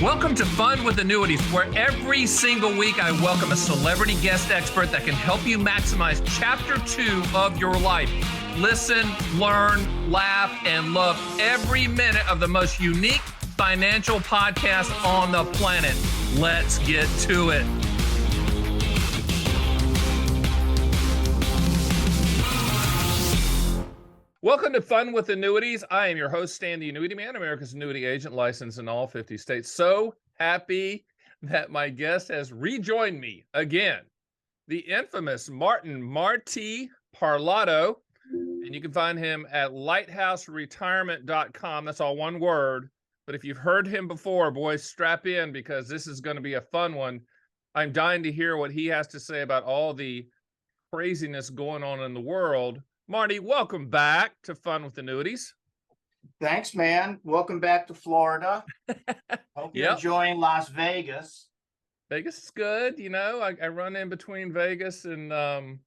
Welcome to Fun with Annuities, where every single week I welcome a celebrity guest expert that can help you maximize Chapter 2 of your life. Listen, learn, laugh, and love every minute of the most unique financial podcast on the planet. Let's get to it. Welcome to Fun with Annuities. I am your host, Stan the Annuity Man, America's annuity agent, licensed in all 50 states. So happy that my guest has rejoined me again, the infamous Marty Parlato. And you can find him at lighthouseretirement.com. That's all one word. But if you've heard him before, boys, strap in because this is going to be a fun one. I'm dying to hear what he has to say about all the craziness going on in the world. Marty, welcome back to Fun with Annuities. Thanks, man. Welcome back to Florida. Hope you're enjoying Las Vegas. Vegas is good. You know, I run in between Vegas and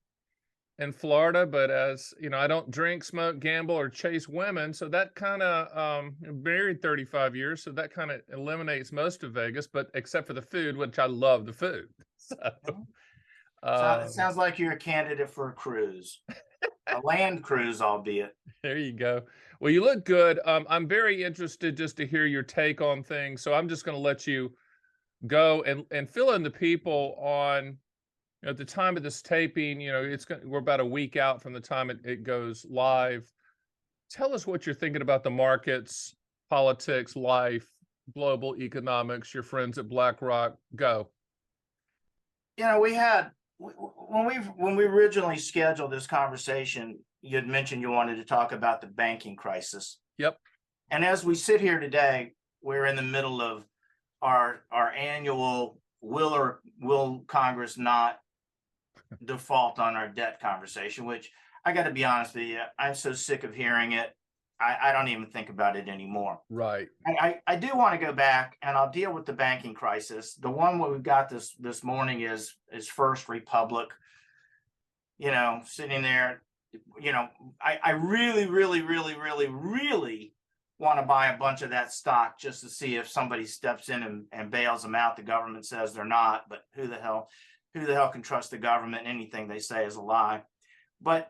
Florida, but as you know, I don't drink, smoke, gamble, or chase women. So that kind of married 35 years. So that kind of eliminates most of Vegas, but except for the food, which I love the food. So it sounds like you're a candidate for a cruise. A land cruise, albeit. There you go. Well, you look good. I'm very interested just to hear your take on things. So I'm just going to let you go and fill in the people on, you know, at the time of this taping, you know, we're about a week out from the time it goes live. Tell us what you're thinking about the markets, politics, life, global economics, your friends at BlackRock. Go. You know, when we originally scheduled this conversation, you had mentioned you wanted to talk about the banking crisis. Yep. And as we sit here today, we're in the middle of our annual will Congress not default on our debt conversation, which I got to be honest with you, I'm so sick of hearing it. I don't even think about it anymore. Right. I do want to go back and I'll deal with the banking crisis. The one we've got this morning is First Republic, you know, sitting there, you know, I really want to buy a bunch of that stock just to see if somebody steps in and bails them out. The government says they're not, but who the hell can trust the government? Anything they say is a lie. But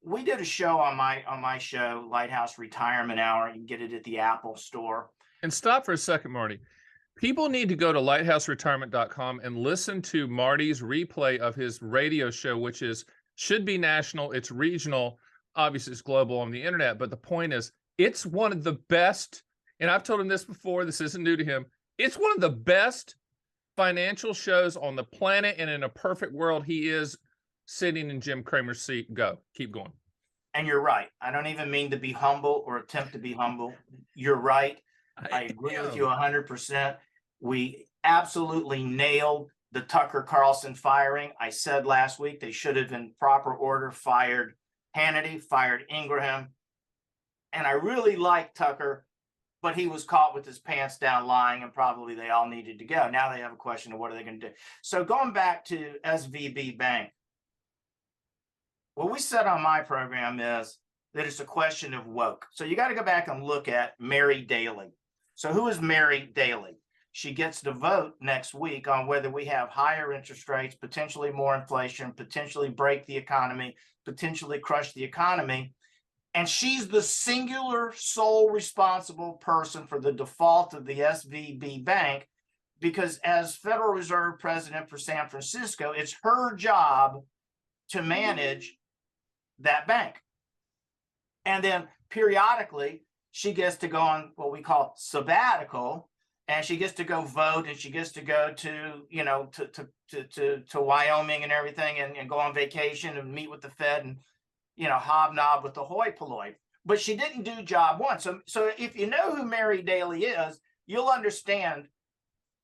we did a show on my show, Lighthouse Retirement Hour. You can get it at the Apple Store. And stop for a second, Marty. People need to go to lighthouseretirement.com and listen to Marty's replay of his radio show, which should be national. It's regional. Obviously, it's global on the internet. But the point is, it's one of the best, and I've told him this before, this isn't new to him. It's one of the best financial shows on the planet, and in a perfect world, he is sitting in Jim Cramer's seat. Go. Keep going. And you're right. I don't even mean to be humble or attempt to be humble. You're right. I agree with you 100%. We absolutely nailed the Tucker Carlson firing. I said last week they should have, in proper order, fired Hannity, fired Ingraham. And I really like Tucker, but he was caught with his pants down lying, and probably they all needed to go. Now they have a question of what are they going to do. So going back to SVB Bank, what we said on my program is that it's a question of woke. So you got to go back and look at Mary Daly. So who is Mary Daly? She gets to vote next week on whether we have higher interest rates, potentially more inflation, potentially break the economy, potentially crush the economy. And she's the singular sole responsible person for the default of the SVB Bank, because as Federal Reserve President for San Francisco, it's her job to manage that bank. And then periodically she gets to go on what we call sabbatical, and she gets to go vote, and she gets to go to, you know, to Wyoming and everything, and go on vacation and meet with the Fed and, you know, hobnob with the hoi polloi. But she didn't do job one. So if you know who Mary Daly is, you'll understand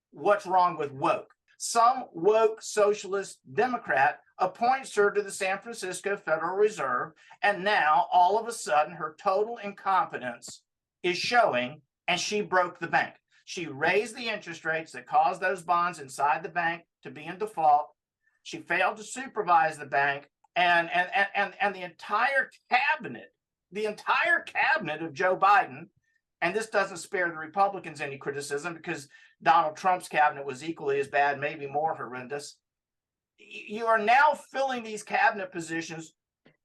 what's wrong with woke. Some woke socialist Democrat appoints her to the San Francisco Federal Reserve, and now all of a sudden her total incompetence is showing, and she broke the bank. She raised the interest rates that caused those bonds inside the bank to be in default. She failed to supervise the bank, and the entire cabinet of Joe Biden and this doesn't spare the Republicans any criticism because Donald Trump's cabinet was equally as bad, maybe more horrendous. You are now filling these cabinet positions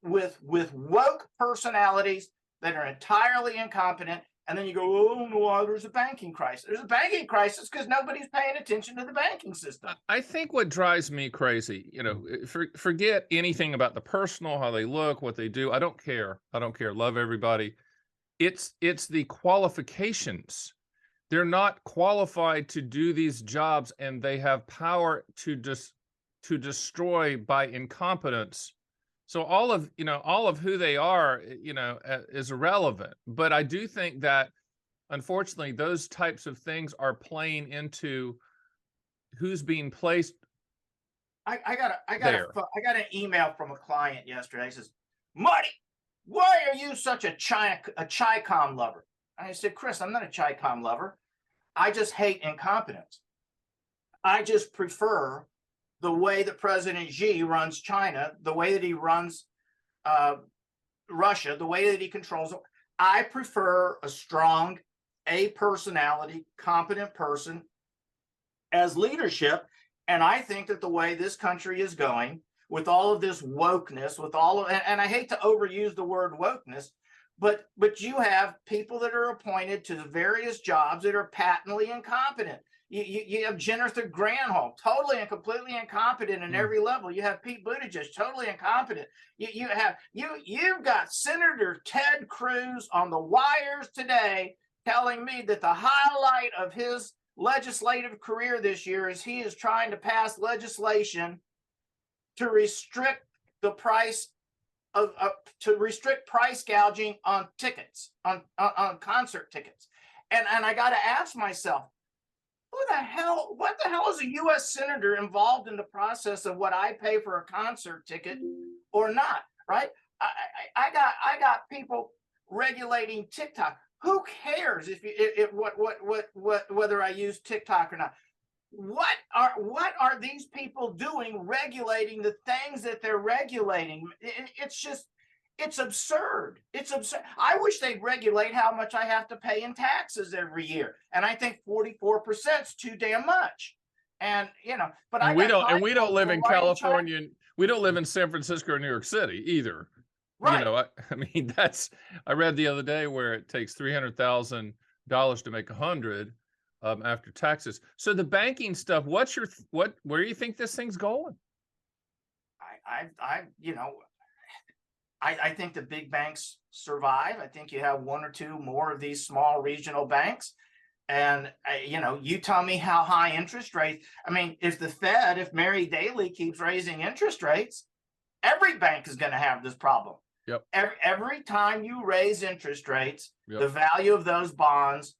with woke personalities that are entirely incompetent. And then you go, oh no, there's a banking crisis. There's a banking crisis because nobody's paying attention to the banking system. I think what drives me crazy, you know, forget anything about the personal, how they look, what they do. I don't care. I don't care. Love everybody. It's the qualifications. They're not qualified to do these jobs, and they have power to destroy by incompetence. So all of who they are, is irrelevant. But I do think that, unfortunately, those types of things are playing into who's being placed. I got an email from a client yesterday. He says, Marty, why are you such a Chi-Com lover? And I said, Chris, I'm not a Chi-Com lover. I just hate incompetence. I just prefer the way that President Xi runs China, the way that he runs Russia, the way that he controls it. I prefer a strong, personality, competent person as leadership. And I think that the way this country is going, with all of this wokeness, and I hate to overuse the word wokeness, but you have people that are appointed to the various jobs that are patently incompetent. You have Jennifer Granholm, totally and completely incompetent in every level. You have Pete Buttigieg, totally incompetent. You've got Senator Ted Cruz on the wires today telling me that the highlight of his legislative career this year is he is trying to pass legislation to restrict the price to restrict price gouging on tickets, on concert tickets. And I got to ask myself, what the hell is a U.S. senator involved in the process of what I pay for a concert ticket or not, right? I got people regulating TikTok. Who cares whether I use TikTok or not? What are these people doing regulating the things that they're regulating? It's absurd. It's absurd. I wish they'd regulate how much I have to pay in taxes every year. And I think 44% is too damn much. And but we don't live in California. We don't live in San Francisco or New York City either. Right. I mean, I read the other day where it takes $300,000 to make 100 after taxes. So the banking stuff, where do you think this thing's going? I think the big banks survive. I think you have one or two more of these small regional banks. And, you tell me how high interest rates. I mean, if Mary Daly keeps raising interest rates, every bank is going to have this problem. Yep. Every time you raise interest rates, yep, the value of those bonds.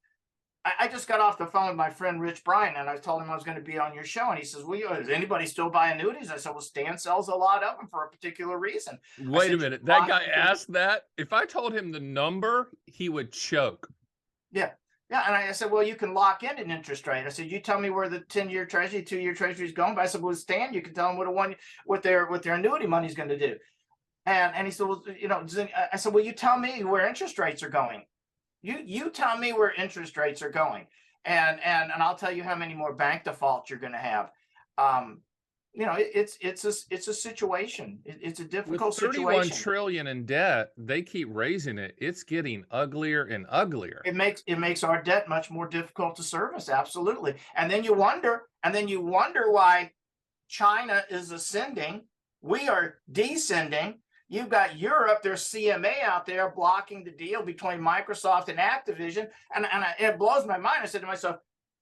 I just got off the phone with my friend Rich Bryan, and I told him I was going to be on your show. And he says, well, does anybody still buy annuities? I said, well, Stan sells a lot of them for a particular reason. Wait a minute. That guy asked that? If I told him the number, he would choke. Yeah. Yeah. And I said, well, you can lock in an interest rate. I said, you tell me where the 10-year treasury, 2-year treasury is going. But I said, well, Stan, you can tell them what their annuity money is going to do. And he said, well, I said, well, you tell me where interest rates are going. You tell me where interest rates are going, and I'll tell you how many more bank defaults you're going to have. It's a situation. It's a difficult situation. With $31 trillion in debt, they keep raising it. It's getting uglier and uglier. It makes our debt much more difficult to service. Absolutely. And then you wonder why China is ascending. We are descending. You've got Europe, there's CMA out there blocking the deal between Microsoft and Activision. And it blows my mind. I said to myself,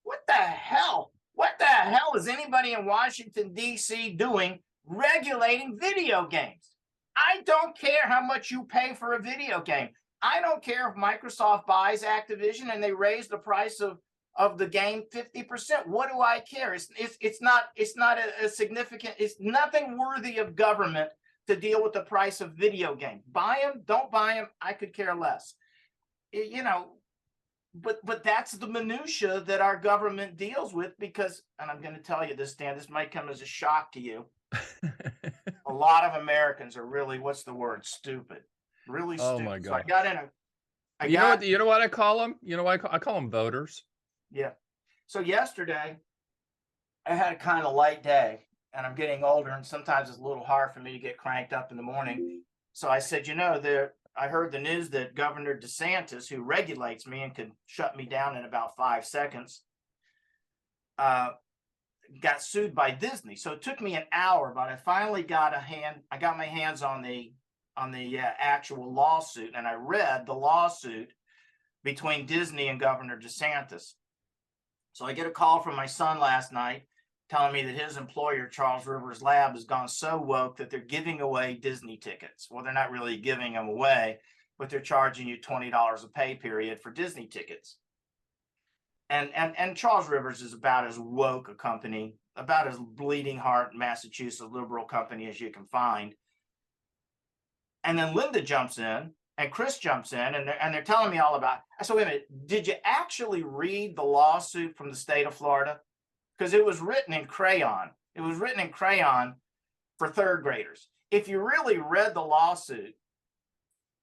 what the hell? What the hell is anybody in Washington, D.C. doing regulating video games? I don't care how much you pay for a video game. I don't care if Microsoft buys Activision and they raise the price of the game 50%. What do I care? It's not a significant, it's nothing worthy of government to deal with the price of video games. Buy them, don't buy them, I could care less. But that's the minutia that our government deals with because, and I'm going to tell you this, Dan, this might come as a shock to you. A lot of Americans are really, what's the word? Stupid. Really stupid. Oh my God. So You know what? You know what I call them? You know what I call them voters. Yeah. So yesterday, I had a kind of light day, and I'm getting older, and sometimes it's a little hard for me to get cranked up in the morning. So I said, I heard the news that Governor DeSantis, who regulates me and can shut me down in about 5 seconds, got sued by Disney. So it took me an hour, but I finally got my hands on the actual lawsuit, and I read the lawsuit between Disney and Governor DeSantis. So I get a call from my son last night telling me that his employer, Charles Rivers Lab, has gone so woke that they're giving away Disney tickets. Well, they're not really giving them away, but they're charging you $20 a pay period for Disney tickets. And Charles Rivers is about as woke a company, about as bleeding heart Massachusetts liberal company as you can find. And then Linda jumps in, and Chris jumps in, and they're telling me all about. I said, wait a minute, did you actually read the lawsuit from the state of Florida? Because it was written in crayon. It was written in crayon for third graders. If you really read the lawsuit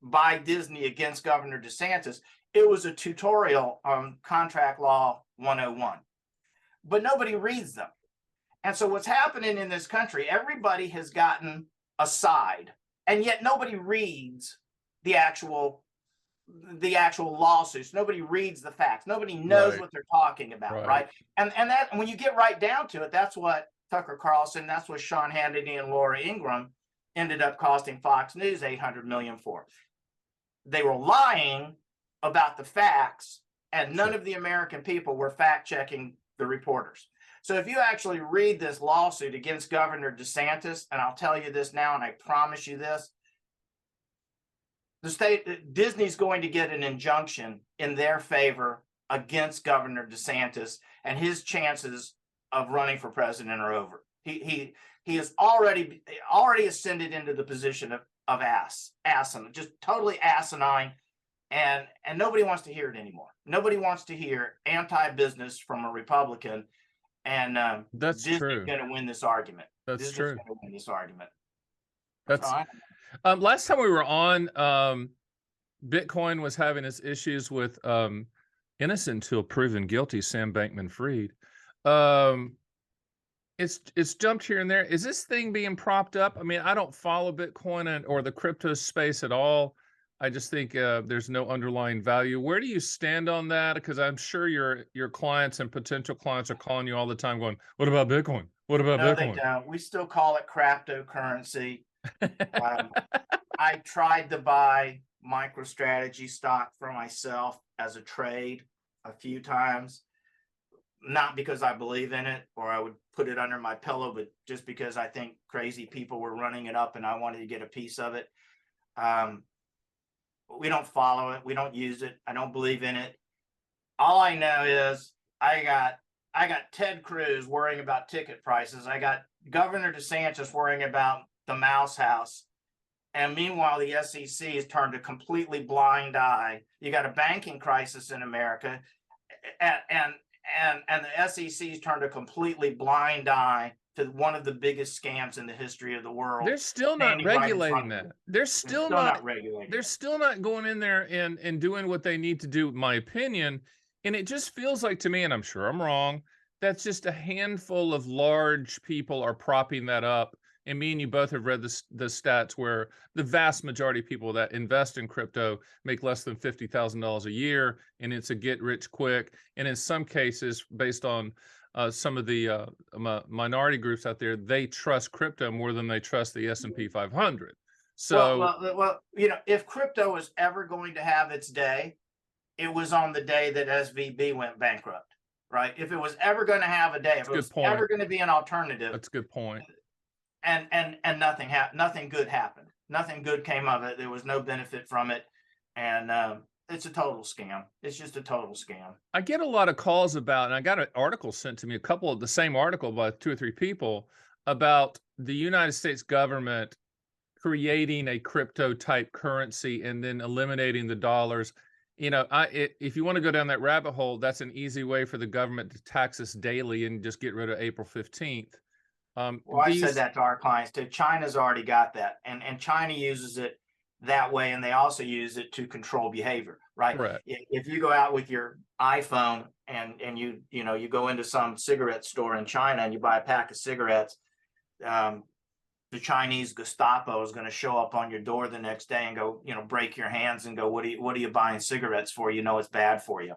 by Disney against Governor DeSantis, it was a tutorial on Contract Law 101. But nobody reads them. And so what's happening in this country, everybody has gotten a side, and yet nobody reads the actual lawsuits. Nobody reads the facts. Nobody knows what they're talking about, right? And that, when you get right down to it, that's what Tucker Carlson, that's what Sean Hannity and Laura Ingraham ended up costing Fox News $800 million for. They were lying about the facts, and none of the American people were fact-checking the reporters. So if you actually read this lawsuit against Governor DeSantis, and I'll tell you this now, and I promise you this, Disney's going to get an injunction in their favor against Governor DeSantis, and his chances of running for president are over. He has already ascended into the position of asinine, just totally asinine, and nobody wants to hear it anymore. Nobody wants to hear anti-business from a Republican, and that's Disney's true. going to win this argument. That's true. Going to win this argument. That's. Last time we were on, Bitcoin was having its issues with innocent until proven guilty, Sam Bankman-Fried. It's jumped here and there. Is this thing being propped up? I mean, I don't follow Bitcoin or the crypto space at all. I just think there's no underlying value. Where do you stand on that? Because I'm sure your clients and potential clients are calling you all the time going, what about Bitcoin? What about Bitcoin? No, they don't. We still call it craptocurrency. I tried to buy MicroStrategy stock for myself as a trade a few times, not because I believe in it or I would put it under my pillow, but just because I think crazy people were running it up and I wanted to get a piece of it. We don't follow it. We don't use it. I don't believe in it. All I know is I got Ted Cruz worrying about ticket prices. I got Governor DeSantis worrying about the mouse house. And meanwhile, the SEC has turned a completely blind eye. You got a banking crisis in America, and the SEC has turned a completely blind eye to one of the biggest scams in the history of the world. They're still not regulating that. They're still not regulating. They're still not going in there and doing what they need to do, in my opinion. And it just feels like to me, and I'm sure I'm wrong, that's just a handful of large people are propping that up. And me and you both have read the stats where the vast majority of people that invest in crypto make less than $50,000 a year, and it's a get rich quick. And in some cases, based on some of the minority groups out there, they trust crypto more than they trust the S&P 500. So, well, if crypto was ever going to have its day, it was on the day that SVB went bankrupt, right? If it was ever going to have a day, if it was ever going to be an alternative, that's a good point. And nothing good happened. Nothing good came of it. There was no benefit from it, and it's a total scam. It's just a total scam. I get a lot of calls about, and I got an article sent to me, the same article by 2 or 3 people about the United States government creating a crypto type currency and then eliminating the dollars. If you want to go down that rabbit hole, that's an easy way for the government to tax us daily and just get rid of April 15th. I said that to our clients too. China's already got that, and China uses it that way, and they also use it to control behavior, right? Correct. If you go out with your iPhone and you go into some cigarette store in China and you buy a pack of cigarettes, the Chinese Gestapo is going to show up on your door the next day and go, break your hands and go, what are you buying cigarettes for? It's bad for you.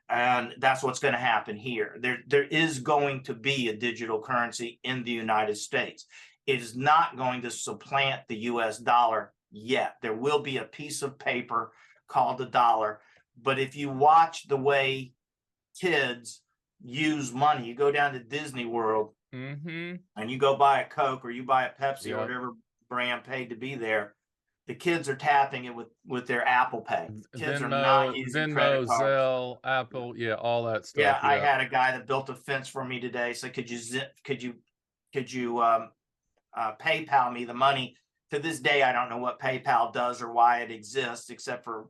And that's what's going to happen here. There is going to be a digital currency in the United States. It is not going to supplant the US dollar yet. There will be a piece of paper called the dollar. But if you watch the way kids use money, you go down to Disney World and you go buy a Coke or you buy a Pepsi or whatever brand paid to be there, the kids are tapping it with their Apple Pay. Kids are not using credit cards. Zelle, Apple, all that stuff. Yeah, I had a guy that built a fence for me today. So could you PayPal me the money? To this day, I don't know what PayPal does or why it exists, except for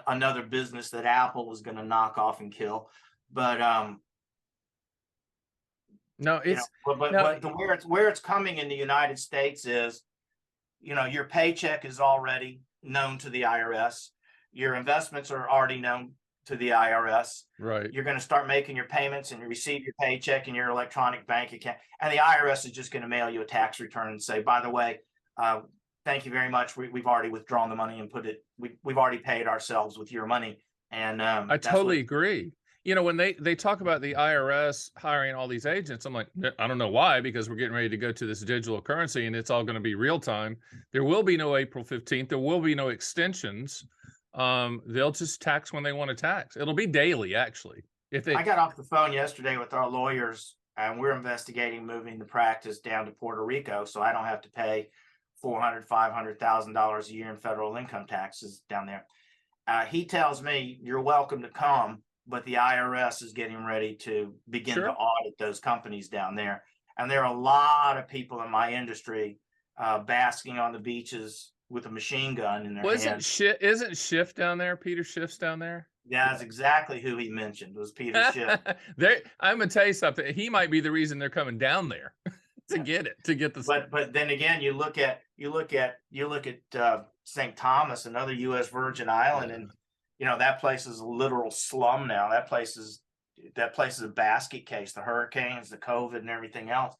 another business that Apple was going to knock off and kill. But where it's coming in the United States is, your paycheck is already known to the IRS. Your investments are already known to the IRS. Right. You're going to start making your payments and you receive your paycheck in your electronic bank account. And the IRS is just going to mail you a tax return and say, by the way, thank you very much. We've already withdrawn the money and we've already paid ourselves with your money. And I totally agree. When they talk about the IRS hiring all these agents, I'm like, I don't know why, because we're getting ready to go to this digital currency and it's all going to be real time. There will be no April 15th. There will be no extensions. They'll just tax when they want to tax. It'll be daily, actually. I got off the phone yesterday with our lawyers and we're investigating moving the practice down to Puerto Rico so I don't have to pay $400,000, $500,000 a year in federal income taxes down there. He tells me, you're welcome to come, but the IRS is getting ready to begin to audit those companies down there. And there are a lot of people in my industry basking on the beaches with a machine gun in their hand. Isn't Schiff down there? Peter Schiff's down there? Yeah, that's exactly who he mentioned, was Peter Schiff. I'm going to tell you something. He might be the reason they're coming down there to get the. But then again, you look at St. Thomas, another U.S. Virgin Island, and that place is a literal slum now. That place is a basket case. The hurricanes, the COVID, and everything else.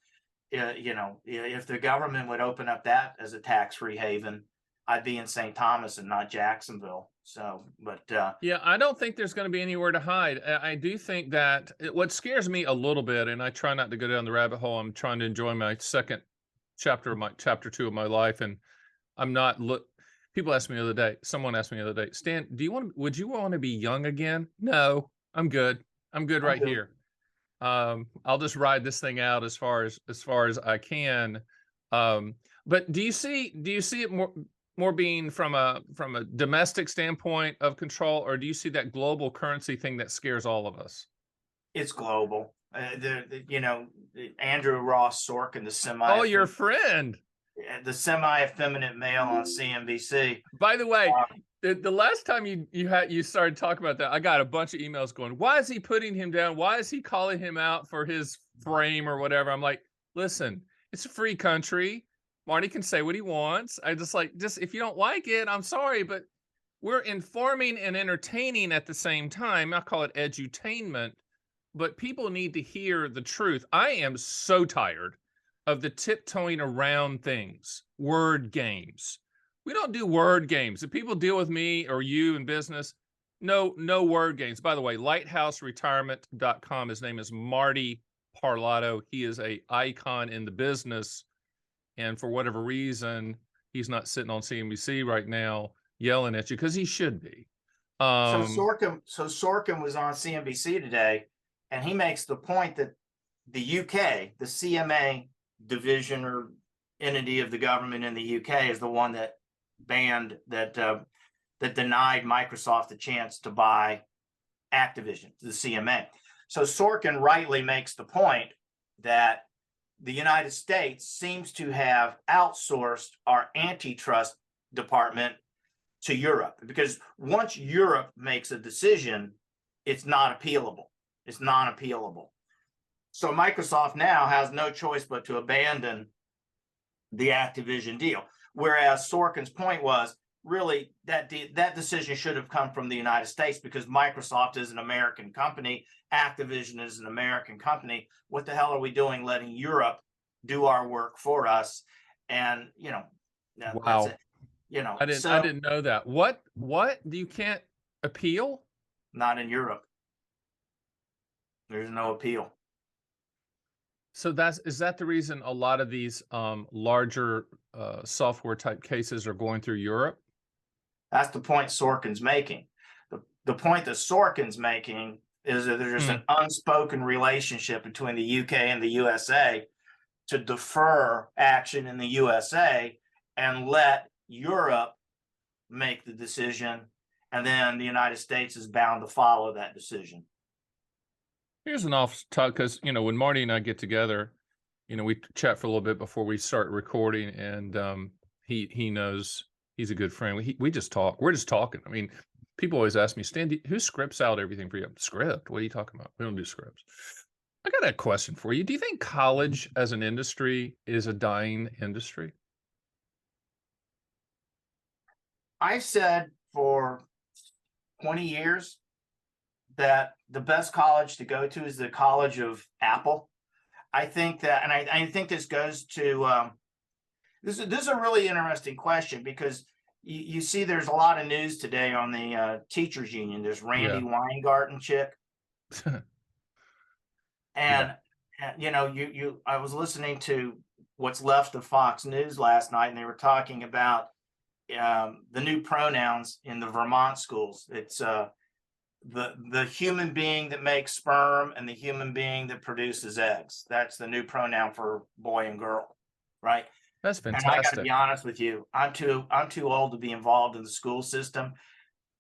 If the government would open up that as a tax-free haven, I'd be in St. Thomas and not Jacksonville. So, but I don't think there's going to be anywhere to hide. I do think that what scares me a little bit, and I try not to go down the rabbit hole. I'm trying to enjoy my second chapter of chapter 2 of my life, and I'm not People asked me the other day, someone asked me the other day, Stan, would you want to be young again? No, I'm good. I'm good right here. I'll just ride this thing out as far as I can. But do you see it more being from a domestic standpoint of control, or do you see that global currency thing that scares all of us? It's global. Andrew Ross Sorkin, your friend. The semi-effeminate male on CNBC. By the way, the last time you started talking about that, I got a bunch of emails going, why is he putting him down? Why is he calling him out for his frame or whatever? I'm like, listen, it's a free country. Marty can say what he wants. Just if you don't like it, I'm sorry, but we're informing and entertaining at the same time. I call it edutainment, but people need to hear the truth. I am so tired of the tiptoeing around things, word games. We don't do word games. If people deal with me or you in business, no word games. By the way, lighthouseretirement.com. His name is Marty Parlato. He is an icon in the business. And for whatever reason, he's not sitting on CNBC right now yelling at you, because he should be. So Sorkin was on CNBC today, and he makes the point that the UK, the CMA division or entity of the government in the UK, is the one that banned that denied Microsoft the chance to buy Activision, the CMA. So Sorkin rightly makes the point that the United States seems to have outsourced our antitrust department to Europe, because once Europe makes a decision, it's not appealable. It's non-appealable. So Microsoft now has no choice but to abandon the Activision deal. Whereas Sorkin's point was, really that decision should have come from the United States, because Microsoft is an American company, Activision is an American company. What the hell are we doing letting Europe do our work for us? And that's Wow. it. I didn't know that. What you can't appeal? Not in Europe. There's no appeal. So is that the reason a lot of these larger software type cases are going through Europe? That's the point Sorkin's making. The point that Sorkin's making is that there's an unspoken relationship between the UK and the USA to defer action in the USA and let Europe make the decision, and then the United States is bound to follow that decision. Here's an off talk, because when Marty and I get together, we chat for a little bit before we start recording, and he knows he's a good friend. We just talk. We're just talking. I mean, people always ask me, Stan, who scripts out everything for you? Script? What are you talking about? We don't do scripts. I got a question for you. Do you think college as an industry is a dying industry? I've said for 20 years that the best college to go to is the College of Apple. I think that, and I think this goes to, this is a really interesting question, because you see there's a lot of news today on the teachers union. There's Randy Weingarten chick. And, I was listening to what's left of Fox News last night, and they were talking about the new pronouns in the Vermont schools. It's the human being that makes sperm and the human being that produces eggs. That's the new pronoun for boy and girl, right? That's fantastic. And I got to be honest with you, I'm too old to be involved in the school system,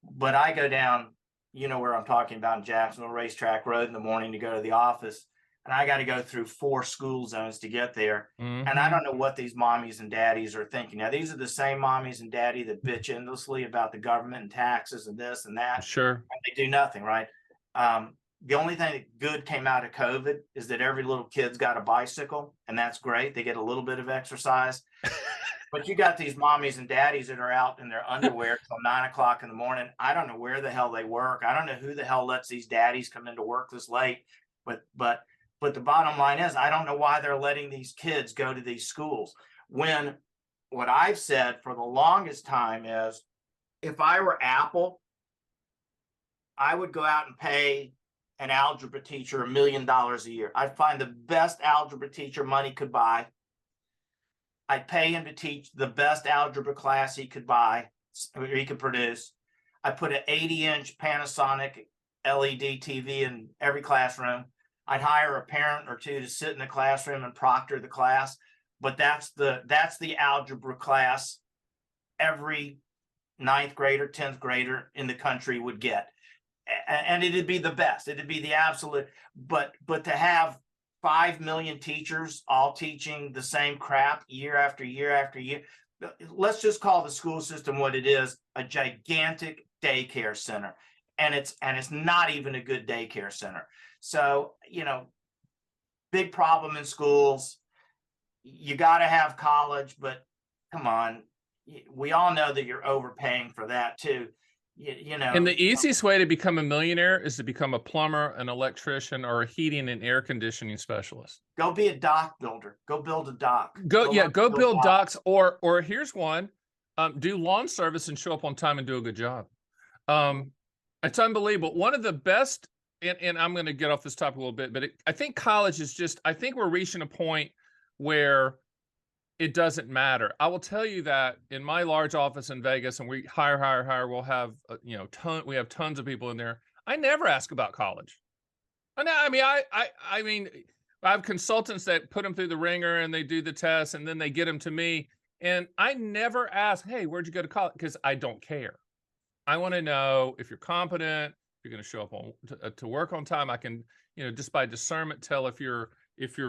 but I go down, where I'm talking about, in Jacksonville Racetrack Road in the morning to go to the office, and I got to go through 4 school zones to get there. And I don't know what these mommies and daddies are thinking. Now, these are the same mommies and daddy that bitch endlessly about the government and taxes and this and that. Sure. And they do nothing, right? The only thing that good came out of COVID is that every little kid's got a bicycle, and that's great. They get a little bit of exercise. But you got these mommies and daddies that are out in their underwear till 9 o'clock in the morning. I don't know where the hell they work. I don't know who the hell lets these daddies come into work this late. But the bottom line is, I don't know why they're letting these kids go to these schools. When what I've said for the longest time is, if I were Apple, I would go out and pay an algebra teacher $1 million a year. I'd find the best algebra teacher money could buy. I'd pay him to teach the best algebra class he could buy, or he could produce. I put an 80-inch Panasonic LED TV in every classroom. I'd hire a parent or two to sit in the classroom and proctor the class. But that's the algebra class every 9th grader, 10th grader in the country would get. And it'd be the best. It'd be the absolute. But to have 5 million teachers all teaching the same crap year after year after year, let's just call the school system what it is: a gigantic daycare center. And it's not even a good daycare center. So, big problem in schools. You got to have college, but come on, we all know that you're overpaying for that too. And the easiest way to become a millionaire is to become a plumber, an electrician, or a heating and air conditioning specialist. Go be a dock builder. Go build a dock. Go build docks, or here's one: do lawn service and show up on time and do a good job. It's unbelievable. One of the best, and I'm going to get off this topic a little bit, but I think college is just, I think we're reaching a point where it doesn't matter. I will tell you that in my large office in Vegas, and we hire, we'll have, we have tons of people in there. I never ask about college. I mean, I have consultants that put them through the ringer and they do the tests and then they get them to me. And I never ask, hey, where'd you go to college? Because I don't care. I want to know if you're competent, if you're going to show up to work on time. I can, just by discernment, tell if you're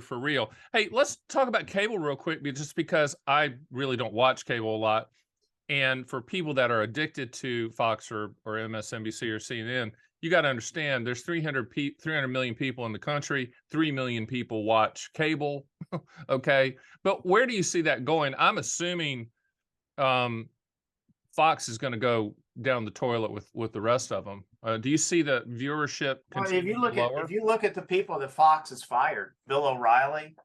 for real. Hey, let's talk about cable real quick, just because I really don't watch cable a lot. And for people that are addicted to Fox or MSNBC or CNN, you got to understand there's 300 million people in the country. 3 million people watch cable. Okay. But where do you see that going? I'm assuming Fox is going to go down the toilet with the rest of them. Do you see the viewership Well, continuing lower? if you look at the people that Fox has fired, Bill O'Reilly,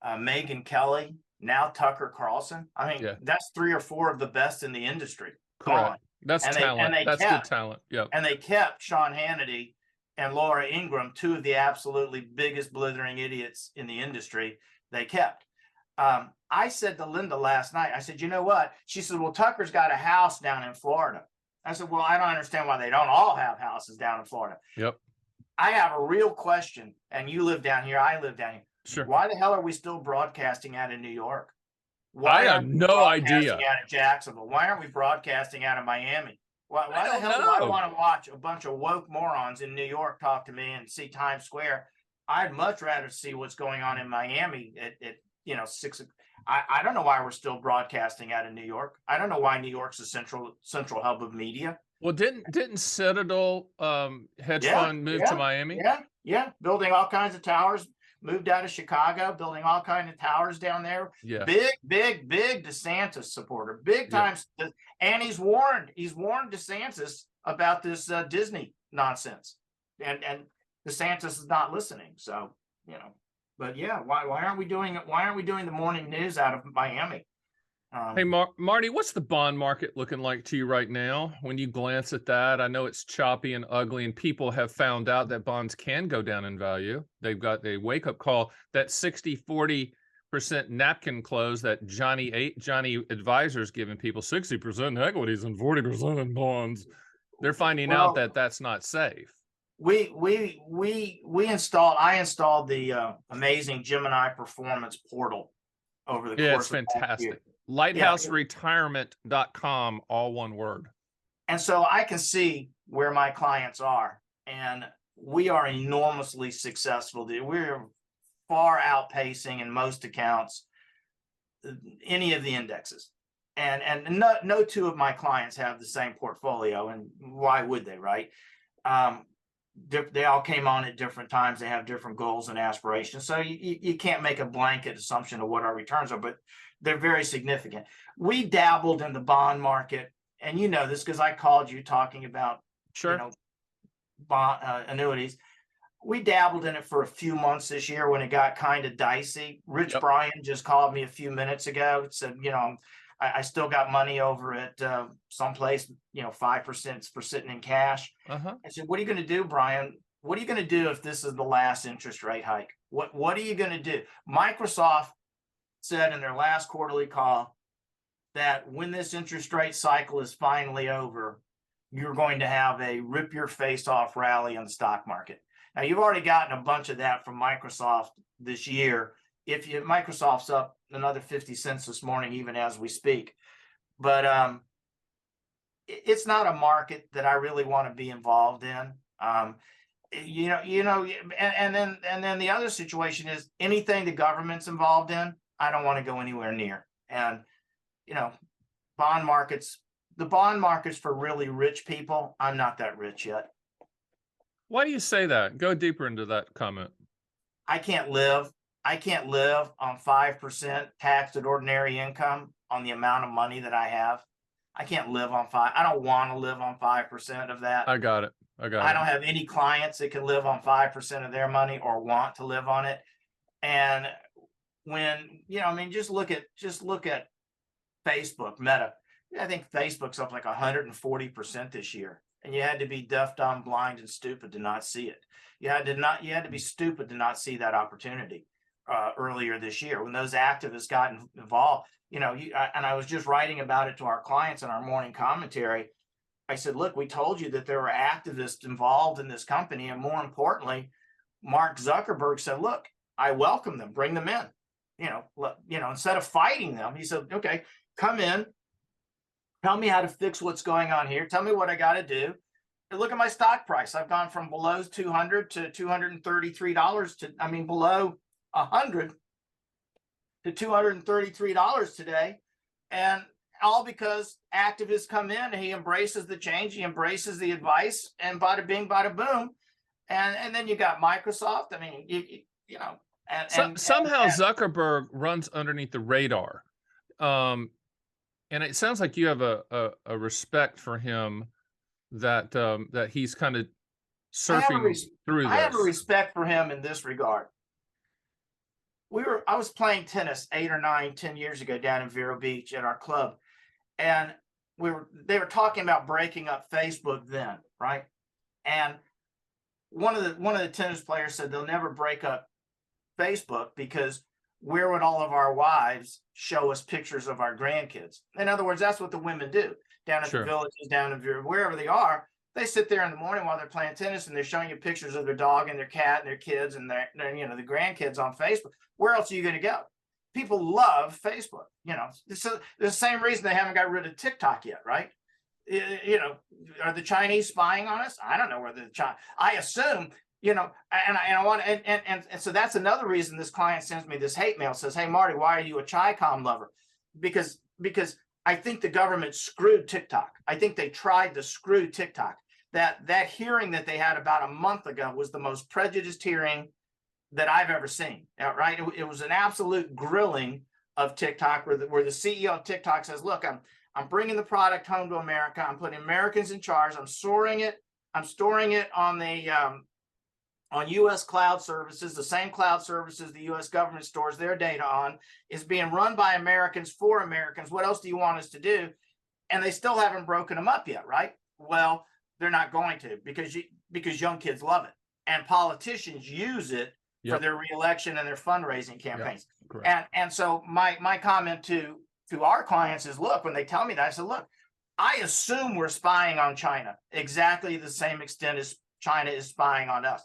Megyn Kelly, now Tucker Carlson. I mean, Yeah. that's 3 or 4 of the best in the industry. Correct. Gone. That's And talent. they That's kept, good talent. Yep. And they kept Sean Hannity and Laura Ingraham, 2 of the absolutely biggest blithering idiots in the industry. They kept. I said to Linda last night, I said, you know what? She said, well, Tucker's got a house down in Florida. I said, well, I don't understand why they don't all have houses down in Florida. Yep. I have a real question, and you live down here. I live down here. Sure. Why the hell are we still broadcasting out of New York? I have no idea. Out of Jacksonville. Why aren't we broadcasting out of Miami? Why the hell do I want to watch a bunch of woke morons in New York talk to me and see Times Square? I'd much rather see what's going on in Miami at 6. I don't know why we're still broadcasting out of New York. I don't know why New York's a central hub of media. Well, didn't Citadel hedge fund move to Miami? Yeah, building all kinds of towers. Moved out of Chicago, building all kinds of towers down there. Yeah, big DeSantis supporter, big time. Yeah. And he's warned DeSantis about this Disney nonsense, and DeSantis is not listening. So but yeah, why aren't we doing it? Why aren't we doing the morning news out of Miami? Hey, Marty, what's the bond market looking like to you right now? When you glance at that, I know it's choppy and ugly, and people have found out that bonds can go down in value. They've got a wake-up call. That 60-40% napkin close that Johnny Advisor's giving people, 60% equities and 40% in bonds. They're finding out that that's not safe. I installed the amazing Gemini performance portal over the course it's fantastic. Lighthouseretirement.com, all one word. And so I can see where my clients are, and we are enormously successful. We're far outpacing in most accounts any of the indexes. And no 2 of my clients have the same portfolio, and why would they, right? They all came on at different times. They have different goals and aspirations. So you can't make a blanket assumption of what our returns are, but they're very significant. We dabbled in the bond market, and you know this because I called you talking about bond annuities. We dabbled in it for a few months this year when it got kind of dicey. Rich Bryan just called me a few minutes ago. Said, I still got money over at someplace, 5% for sitting in cash. I said, what are you going to do, Brian? What are you going to do if this is the last interest rate hike? What are you going to do? Microsoft said in their last quarterly call that when this interest rate cycle is finally over, you're going to have a rip your face off rally in the stock market. Now, you've already gotten a bunch of that from Microsoft this year. Microsoft's up another 50 cents this morning, even as we speak. But it's not a market that I really want to be involved in. And then the other situation is anything the government's involved in, I don't want to go anywhere near. And, the bond markets for really rich people, I'm not that rich yet. Why do you say that? Go deeper into that comment. I can't live on 5% taxed at ordinary income on the amount of money that I have. I can't live on 5. I don't want to live on 5% of that. I got it. I don't have any clients that can live on 5% of their money or want to live on it. And when, just look at Facebook, Meta. I think Facebook's up like 140% this year. And you had to be deaf, dumb, blind, and stupid to not see it. You had to be stupid to not see that opportunity earlier this year when those activists got involved. And I was just writing about it to our clients in our morning commentary. I said, look, we told you that there were activists involved in this company. And more importantly, Mark Zuckerberg said, look, I welcome them, bring them in, instead of fighting them, he said, okay, come in, tell me how to fix what's going on here. Tell me what I got to do. And look at my stock price. I've gone from below $200 to $233 below 100 to $233 today. And all because activists come in and he embraces the change, he embraces the advice, and bada bing, bada boom. And then you got Microsoft. Somehow Zuckerberg runs underneath the radar. And it sounds like you have a respect for him that that he's kind of surfing through I have a this. respect for him in this regard. I was playing tennis 8 or 9, 10 years ago down in Vero Beach at our club, and they were talking about breaking up Facebook then, right? And one of the tennis players said they'll never break up Facebook because where would all of our wives show us pictures of our grandkids? In other words, that's what the women do down at the villages, down in wherever they are. They sit there in the morning while they're playing tennis and they're showing you pictures of their dog and their cat and their kids and their the grandkids on Facebook. Where else are you going to go? People love Facebook. So the same reason they haven't got rid of TikTok yet, right? Are the Chinese spying on us? I don't know whether I assume, and I want and so that's another reason this client sends me this hate mail, says, "Hey Marty, why are you a Chi-Com lover?" Because I think the government screwed TikTok. I think they tried to screw TikTok. That hearing that they had about a month ago was the most prejudiced hearing that I've ever seen. Right? It was an absolute grilling of TikTok, where the CEO of TikTok says, "Look, I'm bringing the product home to America. I'm putting Americans in charge. I'm storing it on the on U.S. cloud services, the same cloud services the U.S. government stores their data on, is being run by Americans for Americans. What else do you want us to do?" And they still haven't broken them up yet, right? Well, they're not going to, because young kids love it, and politicians use it for their reelection and their fundraising campaigns. And so my comment to our clients is, look, when they tell me that, I said, look, I assume we're spying on China exactly the same extent as China is spying on us.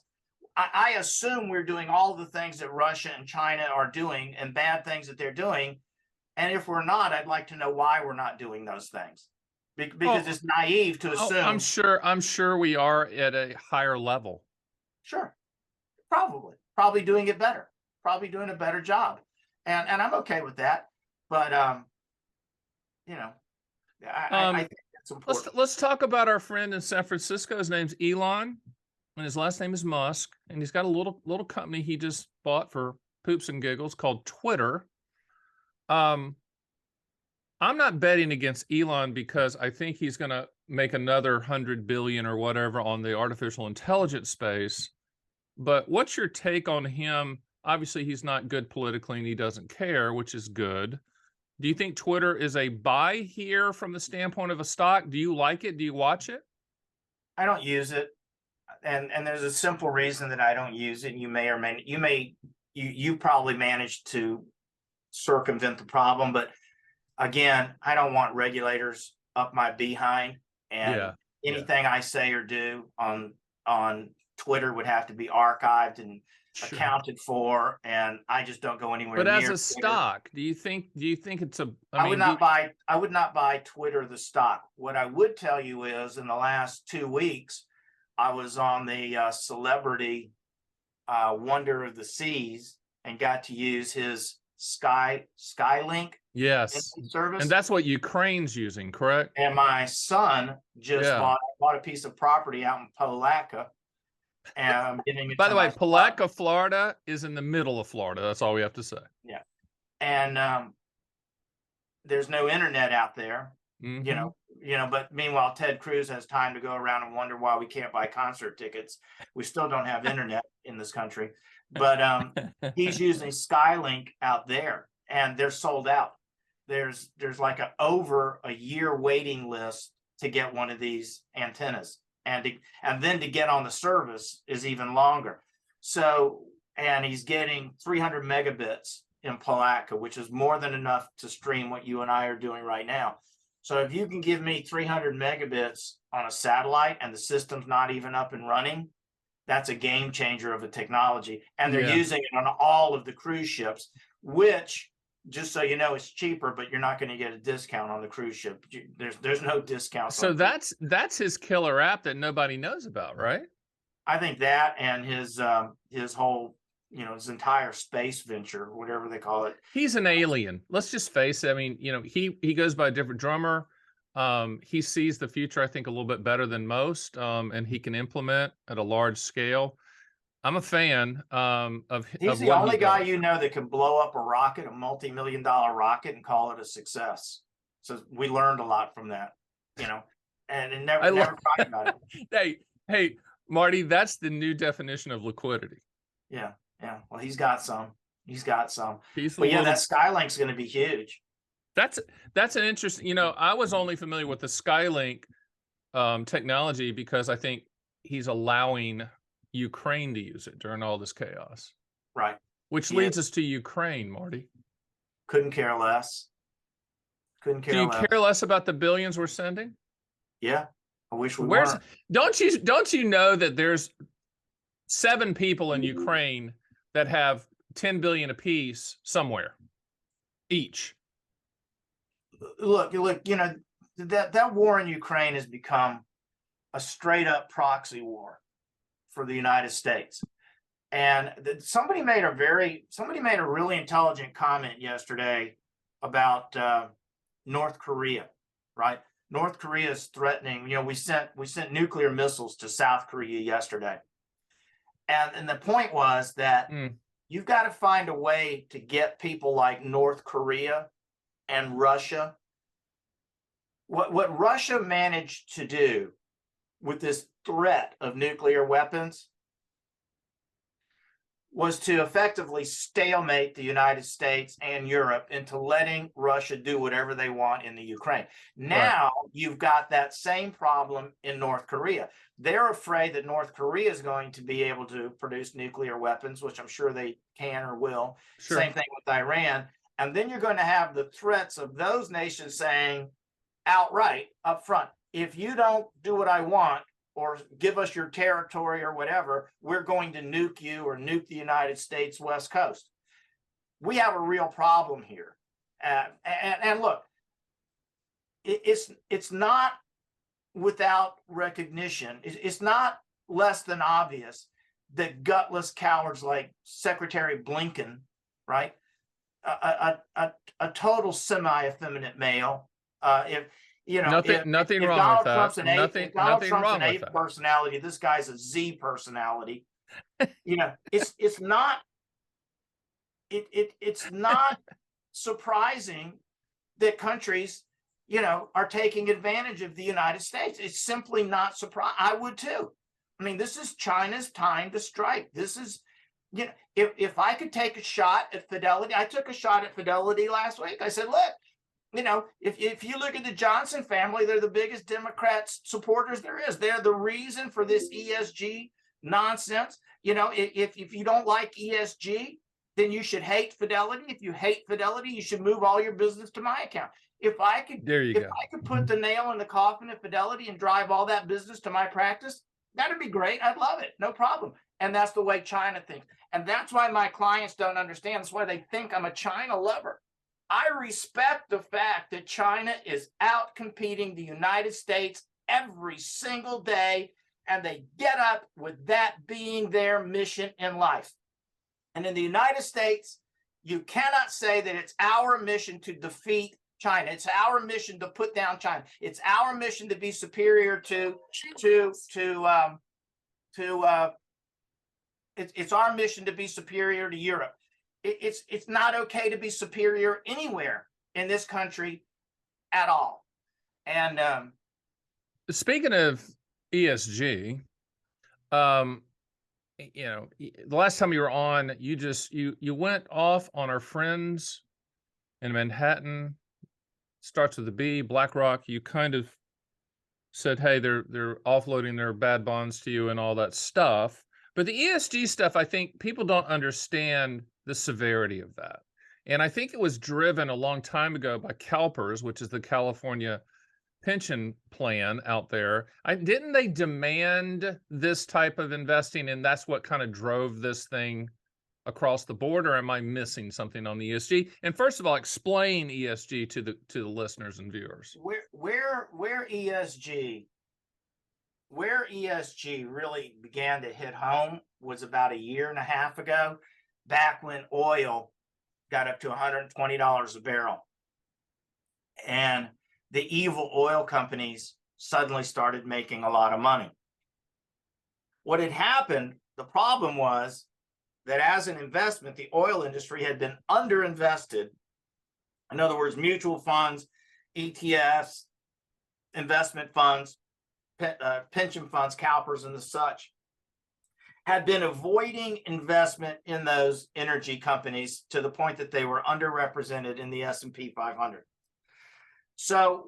I assume we're doing all the things that Russia and China are doing and bad things that they're doing. And if we're not, I'd like to know why we're not doing those things. Because it's naive to assume. I'm sure we are at a higher level. Sure. Probably doing it better. Probably doing a better job. And I'm okay with that. But I think that's important. Let's talk about our friend in San Francisco. His name's Elon, and his last name is Musk, and he's got a little company he just bought for poops and giggles called Twitter. I'm not betting against Elon because I think he's going to make another 100 billion or whatever on the artificial intelligence space. But what's your take on him? Obviously, he's not good politically and he doesn't care, which is good. Do you think Twitter is a buy here from the standpoint of a stock? Do you like it? Do you watch it? I don't use it. And there's a simple reason that I don't use it. You probably managed to circumvent the problem, but again, I don't want regulators up my behind, and anything I say or do on Twitter would have to be archived and accounted for, and I just don't go anywhere. But near as a Twitter. Stock, do you think it's a? I would not buy Twitter the stock. What I would tell you is, in the last 2 weeks, I was on the celebrity Wonder of the Seas and got to use his Skylink service. And that's what Ukraine's using, correct? And my son just bought a piece of property out in Palatka, and I'm giving it. By the way, Palatka, Florida is in the middle of Florida. That's all we have to say. Yeah. And there's no internet out there. But meanwhile, Ted Cruz has time to go around and wonder why we can't buy concert tickets. We still don't have internet in this country, but he's using Skylink out there, and they're sold out. There's like over a year waiting list to get one of these antennas, and then to get on the service is even longer. So, and he's getting 300 megabits in Palatka, which is more than enough to stream what you and I are doing right now. So if you can give me 300 megabits on a satellite and the system's not even up and running, that's a game changer of a technology. And they're using it on all of the cruise ships, which, just so you know, it's cheaper, but you're not going to get a discount on the cruise ship. There's no discount. So that's his killer app that nobody knows about, right? I think that, and his whole, his entire space venture, whatever they call it. He's an alien. Let's just face it. I mean, he goes by a different drummer. He sees the future, I think, a little bit better than most, and he can implement at a large scale. I'm a fan of. He's the only guy that can blow up a rocket, a multi-million-dollar rocket, and call it a success. So we learned a lot from that, you know, and I never talked about it. Hey, Marty, that's the new definition of liquidity. Yeah. Yeah. Well, he's got some. He's got some. He's a But yeah, little. that Skylink's going to be huge. That's an interesting. You know, I was only familiar with the Skylink technology because I think he's allowing Ukraine to use it during all this chaos. Right. Which leads us to Ukraine, Marty. Couldn't care less. Couldn't care less. Do you care less about the billions we're sending? Yeah. I wish we weren't. Don't you know that there's 7 people in Ukraine that have 10 billion apiece somewhere each? Look, you know, that war in Ukraine has become a straight up proxy war for the United States. And somebody made a really intelligent comment yesterday about North Korea, right? North Korea is threatening, you know, we sent nuclear missiles to South Korea yesterday. And the point was that you've got to find a way to get people like North Korea and Russia. What Russia managed to do with this threat of nuclear weapons was to effectively stalemate the United States and Europe into letting Russia do whatever they want in the Ukraine. Now you've got that same problem in North Korea. They're afraid that North Korea is going to be able to produce nuclear weapons, which I'm sure they can or will. Sure. Same thing with Iran. And then you're going to have the threats of those nations saying outright up front, if you don't do what I want, or give us your territory or whatever, we're going to nuke you or nuke the United States West Coast. We have a real problem here. And look, it's not without recognition. It's not less than obvious that gutless cowards like Secretary Blinken, right? A total semi-effeminate male. If you know, nothing wrong with that. Nothing Trump's an A personality, this guy's a Z personality. You know, it's not surprising that countries, you know, are taking advantage of the United States. It's simply not surprising. I would too. I mean, this is China's time to strike. This is, you know, if I could take a shot at Fidelity, I took a shot at Fidelity last week. I said, look, you know, if you look at the Johnson family, they're the biggest Democrat supporters there is. They're the reason for this ESG nonsense. You know, if you don't like ESG, then you should hate Fidelity. If you hate Fidelity, you should move all your business to my account. If I could put the nail in the coffin of Fidelity and drive all that business to my practice, that'd be great. I'd love it. No problem. And that's the way China thinks. And that's why my clients don't understand. That's why they think I'm a China lover. I respect the fact that China is out competing the United States every single day, and they get up with that being their mission in life. And in the United States, you cannot say that it's our mission to defeat China. It's our mission to put down China. It's our mission to be superior it's our mission to be superior to Europe. It's not okay to be superior anywhere in this country at all. And speaking of ESG, you know, the last time you were on, you went off on our friends in Manhattan, starts with a B, BlackRock. You kind of said, hey, they're offloading their bad bonds to you and all that stuff. But the ESG stuff, I think people don't understand the severity of that. And I think it was driven a long time ago by CalPERS, which is the California pension plan out there. Didn't they demand this type of investing, and that's what kind of drove this thing across the board? Or am I missing something on the ESG? And first of all, explain ESG to the listeners and viewers. Where ESG really began to hit home was about a year and a half ago, back when oil got up to $120 a barrel. And the evil oil companies suddenly started making a lot of money. What had happened, the problem was that as an investment, the oil industry had been underinvested. In other words, mutual funds, ETFs, investment funds, pension funds, CalPERS, and the such, had been avoiding investment in those energy companies to the point that they were underrepresented in the S&P 500. So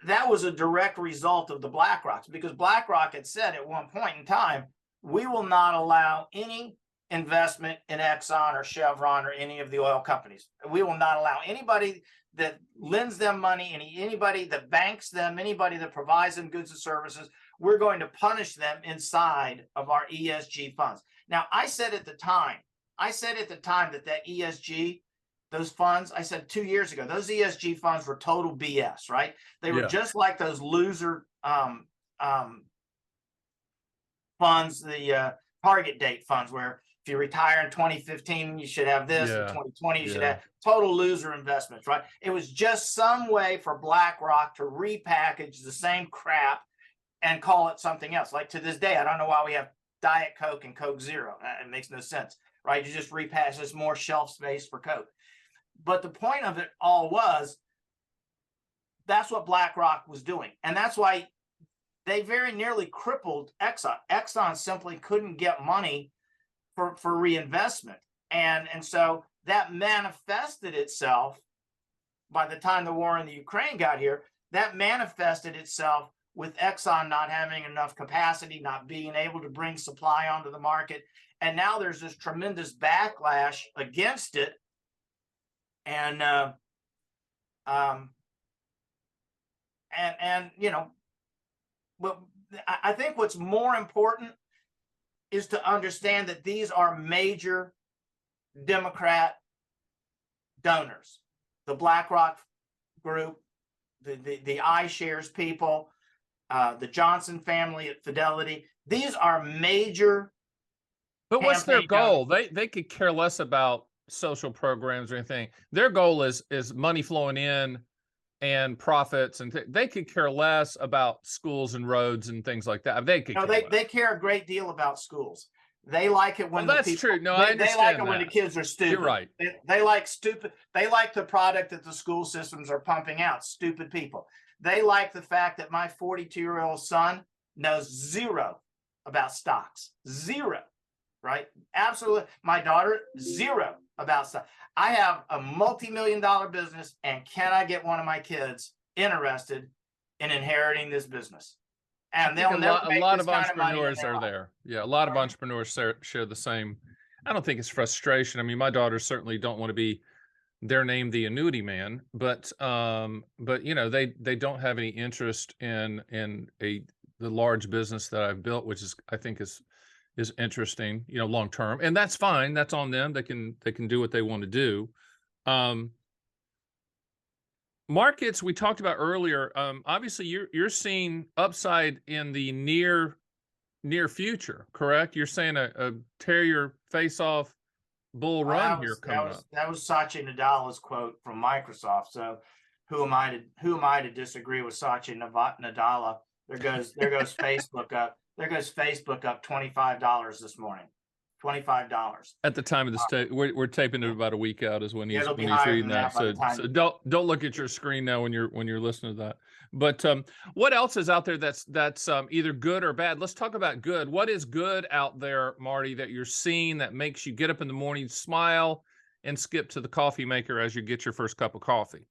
that was a direct result of the BlackRocks, because BlackRock had said at one point in time, we will not allow any investment in Exxon or Chevron or any of the oil companies. We will not allow anybody that lends them money, anybody that banks them, anybody that provides them goods and services. We're going to punish them inside of our ESG funds. Now, I said at the time that ESG, those funds, I said 2 years ago, those ESG funds were total BS, right? They were just like those loser funds, the target date funds, where if you retire in 2015, you should have this. In 2020, you should have total loser investments, right? It was just some way for BlackRock to repackage the same crap and call it something else. Like to this day, I don't know why we have Diet Coke and Coke Zero. It makes no sense, right? You just repackage, there's more shelf space for Coke. But the point of it all was, that's what BlackRock was doing. And that's why they very nearly crippled Exxon. Exxon simply couldn't get money for reinvestment. And so that manifested itself by the time the war in the Ukraine got here, that manifested itself with Exxon not having enough capacity, not being able to bring supply onto the market. And now there's this tremendous backlash against it. And you know, but I think what's more important is to understand that these are major Democrat donors. The BlackRock group, the iShares people, the Johnson family at Fidelity. These are major. But what's their goal? They could care less about social programs or anything. Their goal is money flowing in and profits, and they could care less about schools and roads and things like that. They could. No, they care a great deal about schools. They like it when that's true. No, I understand. They like it when the kids are stupid. You're right. They like stupid. They like the product that the school systems are pumping out. Stupid people. They like the fact that my 42-year-old son knows zero about stocks. Zero, right? Absolutely. My daughter, zero about stocks. I have a multi-million-dollar business, and can I get one of my kids interested in inheriting this business? And they'll never make a lot this of kind of money entrepreneurs in their are life. there. Yeah, a lot of entrepreneurs share the same. I don't think it's frustration. I mean, my daughters certainly don't want to be they're named the annuity man, but you know, they don't have any interest in the large business that I've built, which is, I think is interesting, you know, long term, and that's fine. That's on them. They can do what they want to do. Markets we talked about earlier. Obviously, you're seeing upside in the near future, correct? You're saying a tear your face off bull run here coming up. That was Satya Nadala's quote from Microsoft. So who am I to disagree with Satya Nadella? There goes Facebook up. There goes Facebook up $25 this morning. $25 at the time of the state. We're taping it about a week out is when he's reading that. So don't look at your screen now when you're listening to that. But what else is out there that's either good or bad? Let's talk about good. What is good out there, Marty, that you're seeing that makes you get up in the morning, smile, and skip to the coffee maker as you get your first cup of coffee?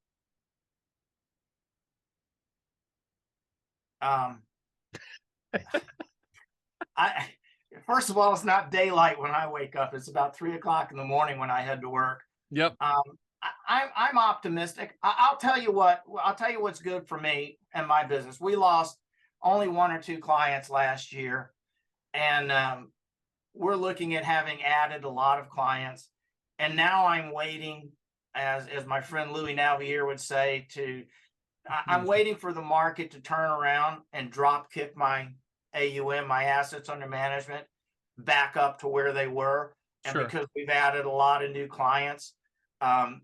First of all, it's not daylight when I wake up. It's about 3 o'clock in the morning when I head to work. Yep. I'm optimistic. I'll tell you what's good for me and my business. We lost only 1 or 2 clients last year, and we're looking at having added a lot of clients. And now I'm waiting, as my friend Louis Navier would say, I'm waiting for the market to turn around and drop kick my AUM, my assets under management, back up to where they were. And because we've added a lot of new clients, I'm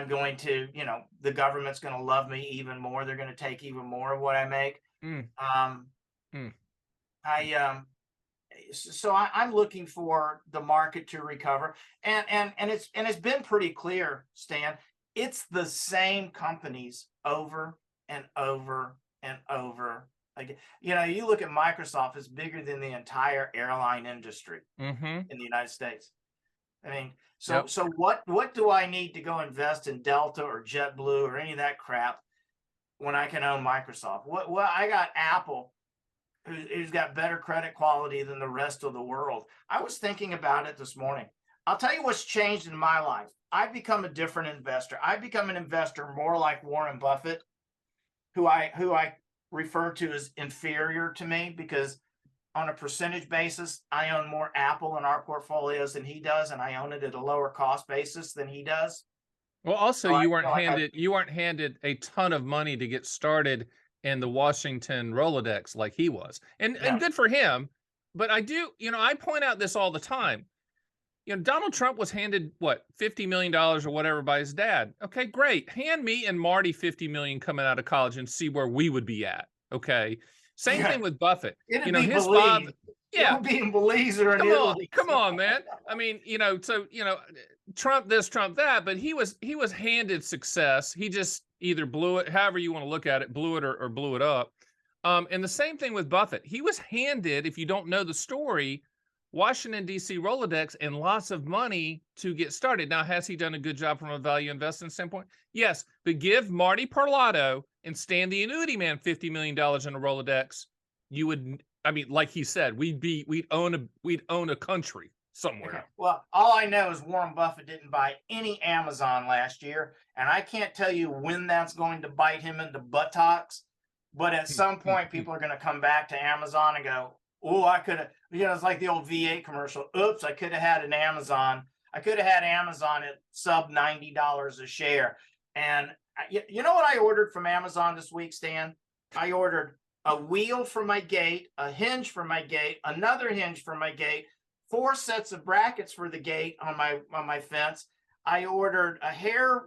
going to, you know, the government's going to love me even more. They're going to take even more of what I make. So I'm looking for the market to recover, and it's been pretty clear, Stan. It's the same companies over and over and over again. You know, you look at Microsoft, it's bigger than the entire airline industry in the United States. I mean, so what do I need to go invest in Delta or JetBlue or any of that crap when I can own Microsoft? Well, I got Apple, who's got better credit quality than the rest of the world. I was thinking about it this morning. I'll tell you what's changed in my life. I've become a different investor. I've become an investor more like Warren Buffett, who I refer to as inferior to me, because on a percentage basis, I own more Apple in our portfolios than he does, and I own it at a lower cost basis than he does. Well, also, So you weren't handed a ton of money to get started in the Washington Rolodex like he was, and good for him. But I do, I point out this all the time. Donald Trump was handed what, $50 million or whatever by his dad. Okay, great. Hand me and Marty $50 million coming out of college and see where we would be at. Okay. Same thing with Buffett. It'd be his father. Yeah. It would be in Belize or in Italy. Come on, man. I mean, Trump this, Trump that, but he was handed success. He just either blew it, however you want to look at it, blew it or blew it up. And the same thing with Buffett. He was handed, if you don't know the story, Washington, D.C. Rolodex and lots of money to get started. Now, has he done a good job from a value investing standpoint? Yes, but give Marty Parlato and Stan the Annuity Man $50 million in a Rolodex, you would, I mean, like he said, we'd own a country somewhere. Well, all I know is Warren Buffett didn't buy any Amazon last year, and I can't tell you when that's going to bite him in the buttocks. But at some point, people are going to come back to Amazon and go, oh, I could have, it's like the old VA commercial. Oops, I could have had an Amazon. I could have had Amazon at sub $90 a share. And you know what I ordered from Amazon this week, Stan? I ordered a wheel for my gate, a hinge for my gate, another hinge for my gate, 4 sets of brackets for the gate on my fence. I ordered a hair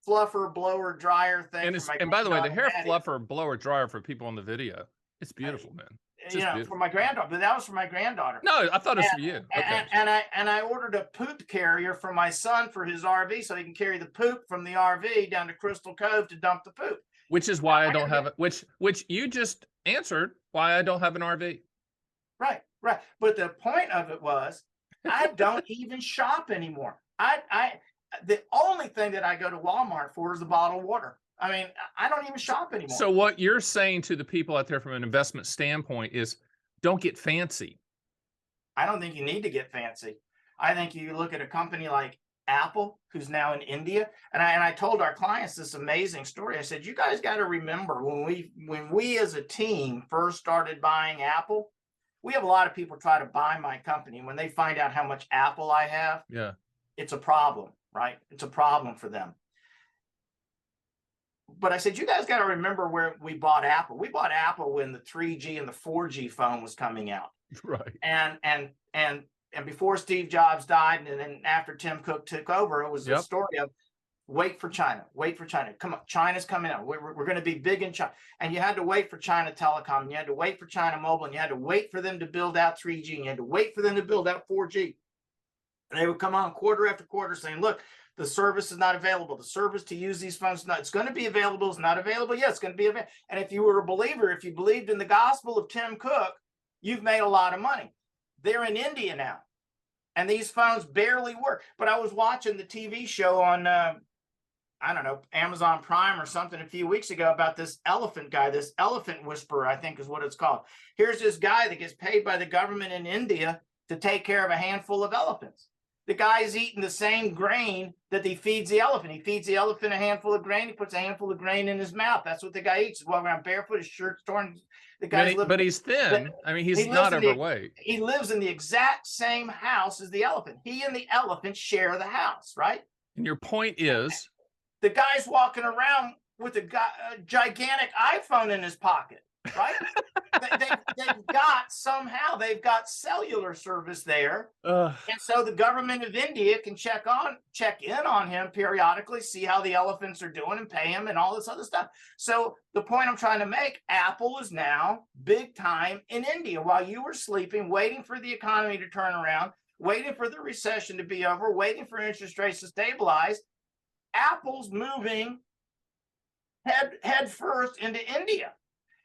fluffer blower dryer thing. And by the way, the hair fluffer blower dryer for people on the video, it's beautiful, man. For my granddaughter, but that was for my granddaughter. No, I thought it was for you. Okay. And I ordered a poop carrier for my son for his RV, so he can carry the poop from the RV down to Crystal Cove to dump the poop. Which is why I don't have it. Which you just answered why I don't have an RV. Right. But the point of it was, I don't even shop anymore. The only thing that I go to Walmart for is a bottle of water. I mean, I don't even shop anymore. So what you're saying to the people out there from an investment standpoint is, don't get fancy. I don't think you need to get fancy. I think you look at a company like Apple, who's now in India. And I told our clients this amazing story. I said, you guys got to remember when we as a team first started buying Apple, we have a lot of people try to buy my company. When they find out how much Apple I have, it's a problem, right? It's a problem for them. But I said, you guys got to remember where we bought Apple. We bought Apple when the 3G and the 4G phone was coming out. Right. And before Steve Jobs died, and then after Tim Cook took over, it was a story of wait for China. Come on, China's coming out. We're going to be big in China. And you had to wait for China Telecom, and you had to wait for China Mobile, and you had to wait for them to build out 3G, and you had to wait for them to build out 4G. And they would come on quarter after quarter saying, look, the service is not available. The service to use these phones, it's going to be available. It's not available. Yes, it's going to be available. And if you were a believer, if you believed in the gospel of Tim Cook, you've made a lot of money. They're in India now, and these phones barely work. But I was watching the TV show on, I don't know, Amazon Prime or something a few weeks ago about this elephant guy, this elephant whisperer, I think is what it's called. Here's this guy that gets paid by the government in India to take care of a handful of elephants. The guy's eating the same grain that he feeds the elephant. He feeds the elephant a handful of grain. He puts a handful of grain in his mouth. That's what the guy eats. He's walking around barefoot, his shirt's torn. The guy's but he's thin. I mean, he's not overweight. He lives in the exact same house as the elephant. He and the elephant share the house, right? And your point is? The guy's walking around with a gigantic iPhone in his pocket, right? they've got cellular service there. And so the government of India can check in on him periodically, see how the elephants are doing and pay him and all this other stuff. So the point I'm trying to make, Apple is now big time in India while you were sleeping, waiting for the economy to turn around, waiting for the recession to be over, waiting for interest rates to stabilize. Apple's moving head first into India.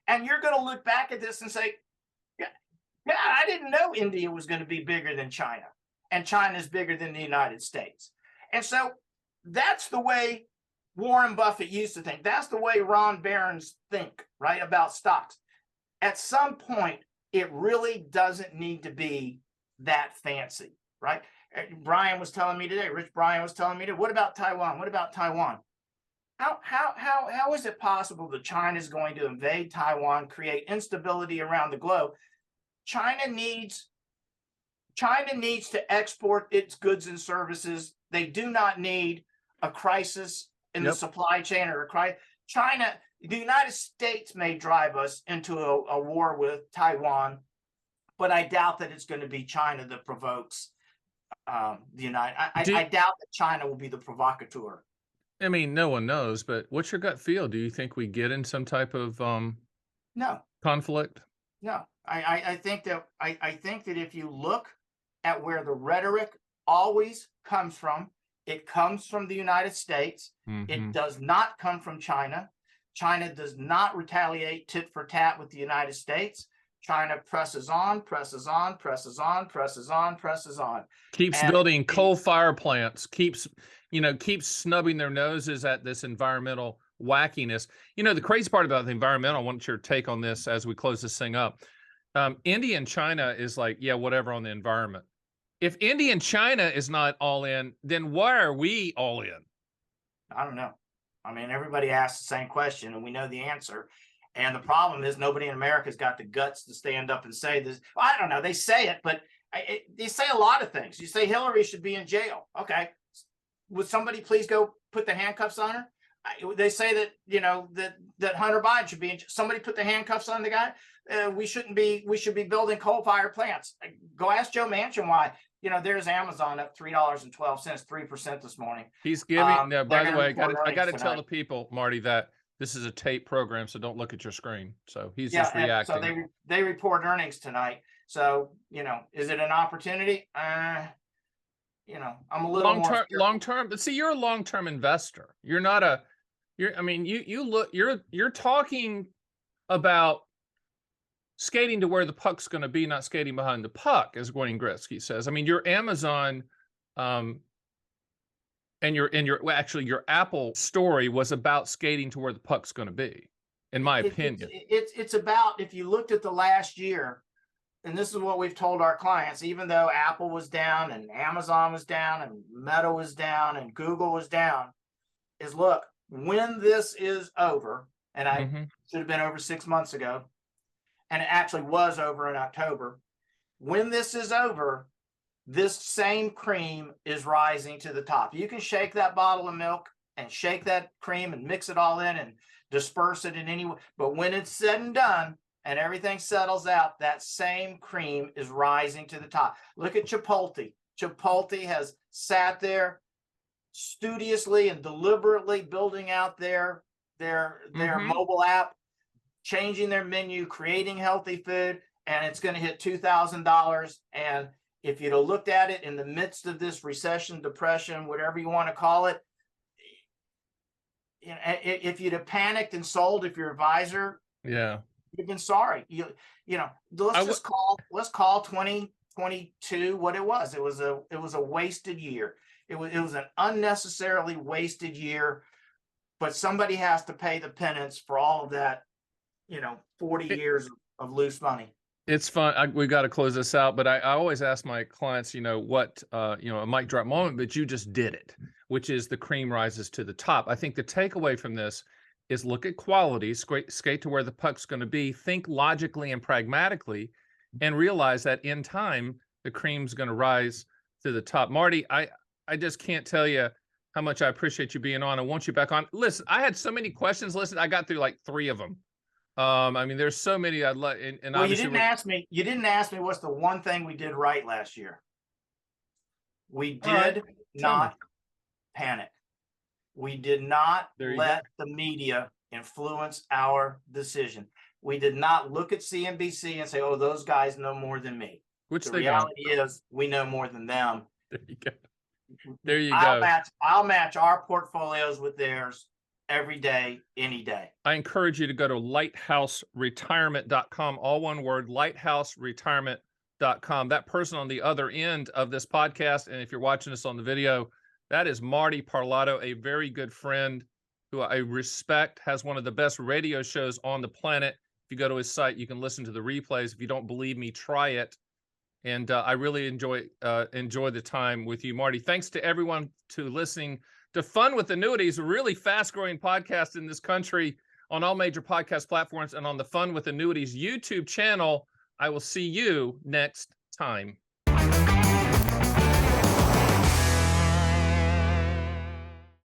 And you're going to look back at this and say, yeah, I didn't know India was going to be bigger than China, and China's bigger than the United States. And so that's the way Warren Buffett used to think. That's the way Ron Barron's think, right, about stocks. At some point, it really doesn't need to be that fancy, right? Brian was telling me today, Rich Brian was telling me today, what about Taiwan? What about Taiwan? How is it possible that China is going to invade Taiwan, create instability around the globe? China needs to export its goods and services. They do not need a crisis in the supply chain or a crisis. The United States may drive us into a war with Taiwan, but I doubt that it's going to be China that provokes the United. I doubt that China will be the provocateur. I mean, no one knows, but what's your gut feel? Do you think we get in some type of no conflict? No, I think that if you look at where the rhetoric always comes from, it comes from the United States. Mm-hmm. It does not come from China. China does not retaliate tit for tat with the United States. China presses on, presses on, presses on, presses on, presses on. Keeps building coal fire plants, keeps snubbing their noses at this environmental wackiness. The crazy part about the environmental, I want your take on this as we close this thing up. India and China is like, yeah, whatever on the environment. If India and China is not all in, then why are we all in? I don't know. I mean, everybody asks the same question and we know the answer. And the problem is nobody in America's got the guts to stand up and say this. Well, I don't know. They say it, but they say a lot of things. You say Hillary should be in jail. Okay. Would somebody please go put the handcuffs on her? They say that, that Hunter Biden should be in. Somebody put the handcuffs on the guy. We should be building coal-fired plants. Go ask Joe Manchin why. There's Amazon up $3.12, 3% this morning. He's giving. By the way, I got to tell the tonight. people, Marty, that this is a tape program, so don't look at your screen. So he's just reacting. So they report earnings tonight. So is it an opportunity? I'm a little long term. But see, you're a long term investor. You're not you're talking about skating to where the puck's going to be, not skating behind the puck, as Wayne Gretzky says. I mean, your Amazon, and your Apple story was about skating to where the puck's going to be, in my opinion. It's about, if you looked at the last year, and this is what we've told our clients, even though Apple was down and Amazon was down and Meta was down and Google was down, is look, when this is over, and I should have been over 6 months ago, and it actually was over in October. When this is over, this same cream is rising to the top. You can shake that bottle of milk and shake that cream and mix it all in and disperse it in any way. But when it's said and done and everything settles out, that same cream is rising to the top. Look at Chipotle. Chipotle has sat there studiously and deliberately building out their mobile app, changing their menu, creating healthy food, and it's going to hit $2,000. And if you'd have looked at it in the midst of this recession, depression, whatever you want to call it, if you'd have panicked and sold, if your advisor, you'd have been sorry. Let's call 2022 what it was. It was a wasted year. It was an unnecessarily wasted year, but somebody has to pay the penance for all of that. 40 years of loose money. It's fun. We got to close this out, but I always ask my clients, what, a mic drop moment, but you just did it, which is the cream rises to the top. I think the takeaway from this is look at quality, skate to where the puck's going to be, think logically and pragmatically, and realize that in time, the cream's going to rise to the top. Marty, I just can't tell you how much I appreciate you being on. I want you back on. Listen, I had so many questions. Listen, I got through like 3 of them. There's so many I'd like. And well, you didn't ask me what's the one thing we did right last year. We did not panic. We did not let the media influence our decision. We did not look at CNBC and say, "Oh, those guys know more than me." Which the reality is, we know more than them. There you go. There you I'll go. match our portfolios with theirs every day, any day. I encourage you to go to lighthouseretirement.com, all one word, lighthouseretirement.com. That person on the other end of this podcast, and if you're watching this on the video, that is Marty Parlato, a very good friend who I respect, has one of the best radio shows on the planet. If you go to his site, you can listen to the replays. If you don't believe me, try it. And I really enjoy the time with you, Marty. Thanks to everyone to listening to Fun with Annuities, a really fast-growing podcast in this country on all major podcast platforms and on the Fun with Annuities YouTube channel. I will see you next time.